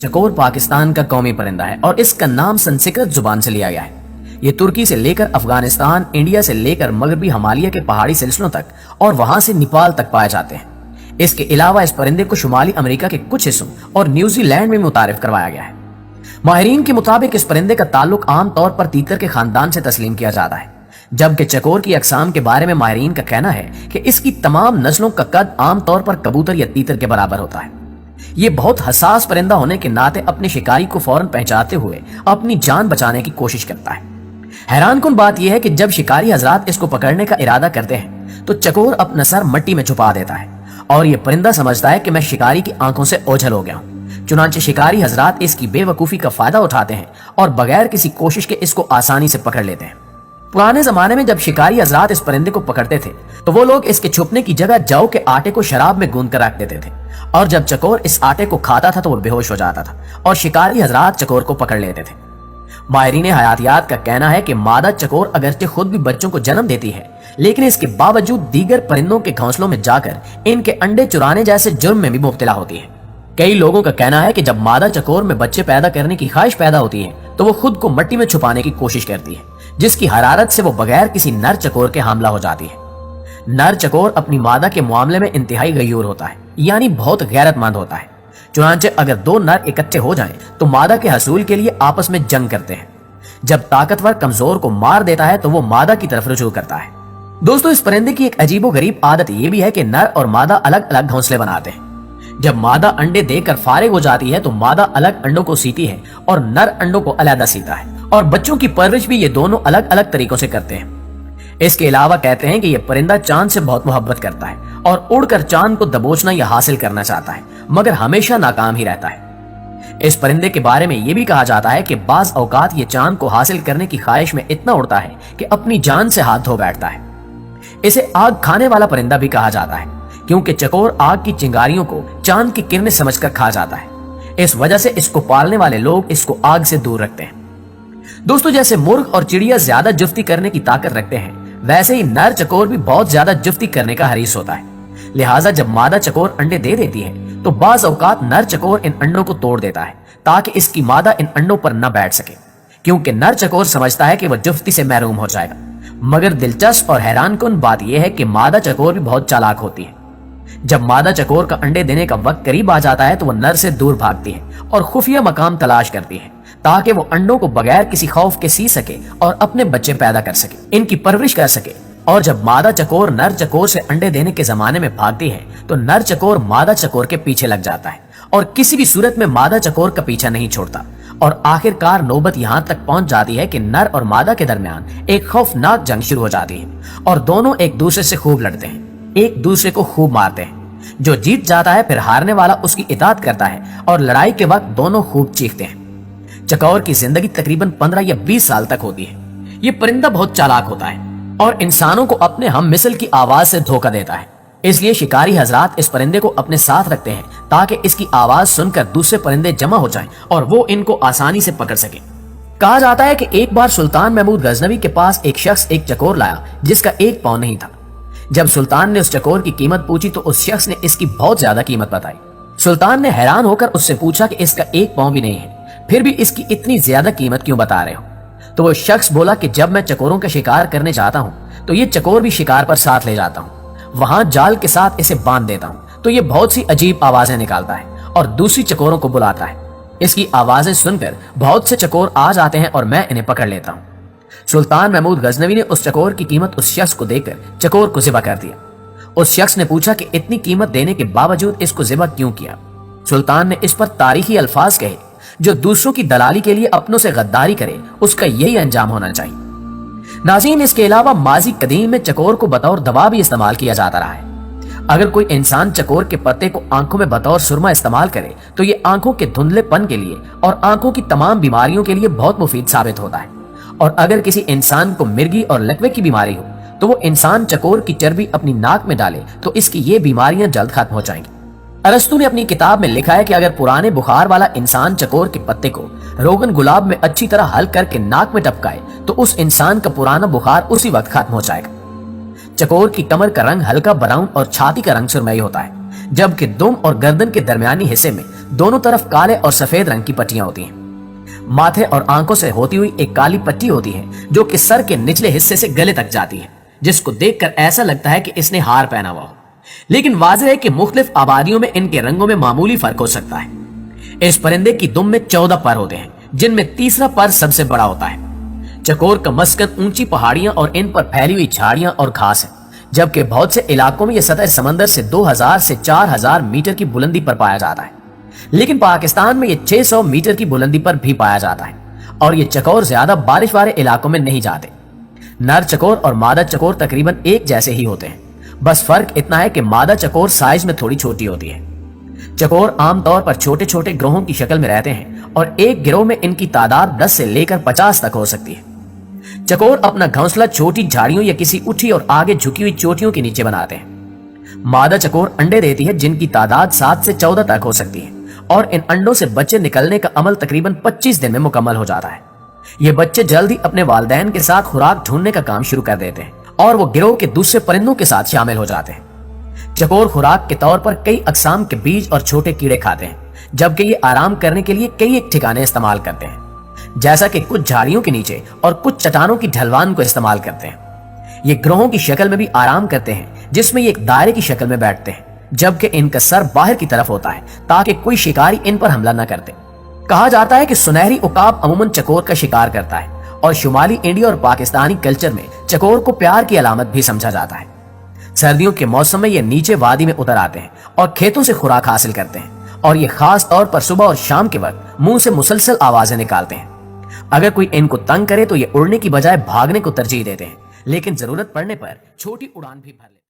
चकोर पाकिस्तान का कौमी परिंदा है और इसका नाम संस्कृत जुबान से लिया गया है। ये तुर्की से लेकर अफगानिस्तान, इंडिया से लेकर मगरबी हिमालय के पहाड़ी सिलसिलों तक और वहां से नेपाल तक पाए जाते हैं। इसके अलावा इस परिंदे को शुमाली अमेरिका के कुछ हिस्सों और न्यूजीलैंड में मुतारिफ करवाया गया है। माहिरीन के मुताबिक इस परिंदे का ताल्लुक आमतौर पर तीतर के खानदान से तस्लीम किया जाता है, जबकि चकोर की अकसाम के बारे में माहिरीन का कहना है कि इसकी तमाम नस्लों का कद आमतौर पर कबूतर या तीतर के बराबर होता है। ये बहुत हसास परिंदा होने के नाते अपने शिकारी को फौरन पहचानते हुए अपनी जान बचाने की कोशिश करता है। हैरानकुन बात यह है कि जब शिकारी हजरात इसको पकड़ने का इरादा करते हैं तो चकोर अपना सर मिट्टी में छुपा देता है और ये परिंदा समझता है कि मैं शिकारी की आंखों से ओझल हो गया हूं। चुनांचे शिकारी हजरात इसकी बेवकूफी का फायदा उठाते हैं और बगैर किसी कोशिश के इसको आसानी से पकड़ लेते हैं। पुराने जमाने में जब शिकारी हजरात इस परिंदे को पकड़ते थे तो वो लोग इसके छुपने की जगह जौ के आटे को शराब में गूंद कर रख देते थे और जब चकोर इस आटे को खाता था तो वो बेहोश हो जाता था और शिकारी हजरात चकोर को पकड़ लेते थे। माहिरीन हयातियात का कहना है कि मादा चकोर अगरचे खुद भी बच्चों को जन्म देती है, लेकिन इसके बावजूद दीगर परिंदों के घोंसलों में जाकर इनके अंडे चुराने जैसे जुर्म में भी मुब्तला होती है। कई लोगों का कहना है कि जब मादा चकोर में बच्चे पैदा करने की ख्वाहिश पैदा होती है तो वो खुद को मिट्टी में छुपाने की कोशिश करती है, जिसकी हरारत से वो बगैर किसी नर चकोर के हमला हो जाती है। नर चकोर अपनी मादा के मामले में इंतहाई गयूर होता है, यानी बहुत गैरतमंद होता है। चुनांचे अगर दो नर इकट्ठे हो जाएं तो मादा के हसूल के लिए आपस में जंग करते हैं। जब ताकतवर कमजोर को मार देता है तो वो मादा की तरफ रुजू करता है। दोस्तों, इस परिंदे की एक अजीबोगरीब आदत ये भी है कि नर और मादा अलग अलग घोंसले बनाते हैं। जब मादा अंडे देकर फारिग हो जाती है तो मादा अलग अंडों को सीती है और नर अंडों को अलग सीता है और बच्चों की परवरिश भी ये दोनों अलग अलग तरीकों से करते हैं। इसके अलावा कहते हैं कि यह परिंदा चांद से बहुत मोहब्बत करता है और उड़कर चांद को दबोचना या हासिल करना चाहता है, मगर हमेशा नाकाम ही रहता है। इस परिंदे के बारे में यह भी कहा जाता है कि बाज औकात ये चांद को हासिल करने की ख्वाहिश में इतना उड़ता है कि अपनी जान से हाथ धो बैठता है। इसे आग खाने वाला परिंदा भी कहा जाता है, क्योंकि चकोर आग की चिंगारियों को चांद की किरणें समझकर खा जाता है। इस वजह से इसको पालने वाले लोग इसको आग से दूर रखते हैं। दोस्तों, जैसे मुर्ग और चिड़िया ज्यादा जुफ्ती करने की ताकत रखते हैं, वैसे ही नर चकोर भी बहुत ज्यादा जुफ्ती करने का हरीस होता है। लिहाजा जब मादा चकोर अंडे दे देती है तो बाज औकात नर चकोर इन अंडों को तोड़ देता है ताकि इसकी मादा इन अंडों पर न बैठ सके, क्योंकि नर चकोर समझता है कि वह जुफ्ती से महरूम हो जाएगा। मगर दिलचस्प और हैरानकुन बात यह है कि मादा चकोर भी बहुत चालाक होती है। जब मादा चकोर का अंडे देने का वक्त करीब आ जाता है तो वह नर से दूर भागती है और खुफिया मकाम तलाश करती है ताकि वो अंडों को बगैर किसी खौफ के सी सके और अपने बच्चे पैदा कर सके, इनकी परवरिश कर सके। और जब मादा चकोर नर चकोर से अंडे देने के जमाने में भागती है तो नर चकोर मादा चकोर के पीछे लग जाता है और किसी भी सूरत में मादा चकोर का पीछा नहीं छोड़ता और आखिरकार नौबत यहाँ तक पहुंच जाती है कि नर और मादा के दरमियान एक खौफनाक जंग शुरू हो जाती है और दोनों एक दूसरे से खूब लड़ते हैं, एक दूसरे को खूब मारते हैं। जो जीत जाता है फिर हारने वाला उसकी इताअत करता है और लड़ाई के वक्त दोनों खूब चीखते हैं। चकोर की जिंदगी तकरीबन 15 या 20 साल तक होती है। ये परिंदा बहुत चालाक होता है और इंसानों को अपने हम मिसल की आवाज से धोखा देता है। इसलिए शिकारी हजरात इस परिंदे को अपने साथ रखते हैं ताकि इसकी आवाज सुनकर दूसरे परिंदे जमा हो जाएं और वो इनको आसानी से पकड़ सके। कहा जाता है कि एक बार सुल्तान महमूद गजनवी के पास एक शख्स एक चकोर लाया जिसका एक पांव नहीं था। जब सुल्तान ने उस चकोर की कीमत पूछी तो उस शख्स ने इसकी बहुत ज्यादा कीमत बताई। सुल्तान ने हैरान होकर उससे पूछा कि इसका एक पांव भी नहीं है, फिर भी इसकी इतनी ज्यादा कीमत क्यों बता रहे हो? तो वो शख्स बोला कि जब मैं चकोरों का शिकार करने जाता हूँ तो ये चकोर भी शिकार पर साथ ले जाता हूँ। वहां जाल के साथ इसे बांध देता हूँ तो ये बहुत सी अजीब आवाजें निकालता है और दूसरी चकोरों को बुलाता है। इसकी आवाजें सुनकर बहुत से चकोर आ जाते हैं और मैं इन्हें पकड़ लेता हूँ। सुल्तान महमूद गजनवी ने उस चकोर की कीमत उस शख्स को देकर चकोर को ज़िबा कर दिया। उस शख्स ने पूछा कि इतनी कीमत देने के बावजूद इसको ज़िबा क्यों किया? सुल्तान ने इस पर तारीखी अल्फाज कहे, जो दूसरों की दलाली के लिए अपनों से गद्दारी करे उसका यही अंजाम होना चाहिए। नाज़रीन, इसके अलावा माजी कदीम में चकोर को बतौर दवा भी इस्तेमाल किया जाता रहा है। अगर कोई इंसान चकोर के पत्ते को आंखों में बतौर सुरमा इस्तेमाल करे तो ये आंखों के धुंधलेपन के लिए और आंखों की तमाम बीमारियों के लिए बहुत मुफीद साबित होता है। और अगर किसी इंसान को मिर्गी और लकवे की बीमारी हो तो वो इंसान चकोर की चर्बी अपनी नाक में डाले तो इसकी ये बीमारियां जल्द खत्म हो जाएंगी। अरस्तु ने अपनी किताब में लिखा है कि अगर पुराने बुखार वाला इंसान चकोर के पत्ते को रोगन गुलाब में अच्छी तरह हल करके नाक में टपकाए तो उस इंसान का पुराना बुखार उसी वक्त खत्म हो जाएगा। चकोर की कमर का रंग हल्का ब्राउन और छाती का रंग सुरमई होता है, जबकि दुम और गर्दन के दरमियानी हिस्से में दोनों तरफ काले और सफेद रंग की पट्टियां होती हैं। माथे और आंखों से होती हुई एक काली पट्टी होती है जो कि सर के निचले हिस्से से गले तक जाती है, जिसको देखकर ऐसा लगता है कि इसने हार पहना हुआ हो। लेकिन वाज़ेह है कि मुख्तलिफ आबादियों में इनके रंगों में मामूली फर्क हो सकता है। इस परिंदे की दुम में 14 पर होते हैं, जिनमें तीसरा पर सबसे बड़ा होता है। चकोर का मस्कन ऊंची पहाड़ियां और इन पर फैली हुई झाड़ियां और घास है, जबकि बहुत से इलाकों में यह सतह समंदर से 2000 से 4000 मीटर की बुलंदी पर पाया जाता है। लेकिन पाकिस्तान में ये 600 मीटर की बुलंदी पर भी पाया जाता है और ये चकोर ज्यादा बारिश वाले इलाकों में नहीं जाते। नर चकोर और मादा चकोर तकरीबन एक जैसे ही होते हैं, बस फर्क इतना है कि मादा चकोर साइज में थोड़ी छोटी होती है। चकोर आमतौर पर छोटे छोटे गिरोहों की शक्ल में रहते हैं और एक गिरोह में इनकी तादाद 10 से लेकर 50 तक हो सकती है। चकोर अपना घोंसला छोटी झाड़ियों या किसी उठी और आगे झुकी हुई चोटियों के नीचे बनाते हैं। मादा चकोर अंडे देती है जिनकी तादाद 7 से 14 तक हो सकती है और इन अंडों से बच्चे निकलने का अमल तकरीबन 25 दिन में मुकम्मल हो जाता है। ये बच्चे जल्द ही अपने वालिदैन के साथ खुराक ढूंढने का काम शुरू कर देते हैं और वो गिरोह के दूसरे परिंदों के साथ शामिल हो जाते हैं। चकोर खुराक के तौर पर कई अकसाम के बीज और छोटे कीड़े खाते हैं, जबकि ये आराम करने के लिए कई एक ठिकाने इस्तेमाल करते हैं, जैसा कि कुछ झाड़ियों के नीचे और कुछ चट्टानों की ढलवान को इस्तेमाल करते हैं। ये गिरोहों की शक्ल में भी आराम करते हैं, जिसमें ये एक दायरे की शक्ल में बैठते हैं, जबकि इनका सर बाहर की तरफ होता है ताकि कोई शिकारी इन पर हमला न करते। कहा जाता है कि सुनहरी उकाब अमूमन चकोर का शिकार करता है और शुमाली इंडिया और पाकिस्तानी कल्चर में चकोर को प्यार की अलामत भी समझा जाता है। सर्दियों के मौसम में ये नीचे वादी में उतर आते हैं और खेतों से खुराक हासिल करते हैं और ये खास तौर पर सुबह और शाम के वक्त मुंह से मुसलसल आवाजें निकालते हैं। अगर कोई इनको तंग करे तो ये उड़ने की बजाय भागने को तरजीह देते हैं, लेकिन जरूरत पड़ने पर छोटी उड़ान भी भर लेते हैं।